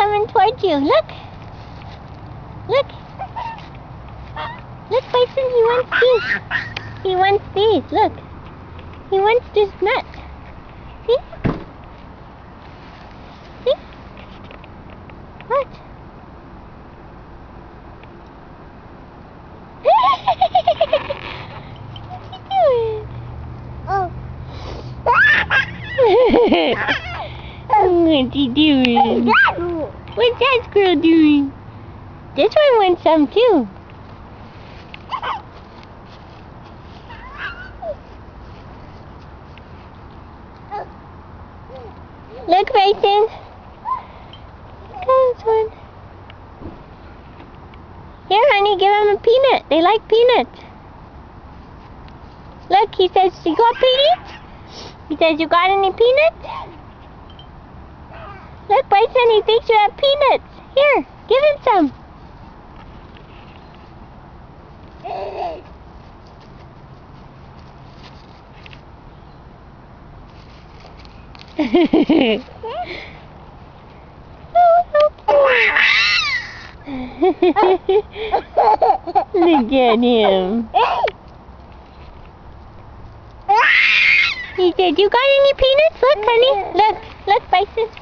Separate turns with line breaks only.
coming towards you. Look. Look. Look, Bison, he wants these. He wants these, look. He wants this nut. See? See? What?
Oh.
What's he doing? What's that squirrel doing? This one wants some too. Look, Bryson. Comes one. Here, honey, give him a peanut. They like peanuts. Look, he says, you got peanuts? He says, you got any peanuts? Look, Bryson, he thinks you have peanuts. Here, give him some. Look at him. He said, you got any peanuts? Look, honey. Look, Bryson.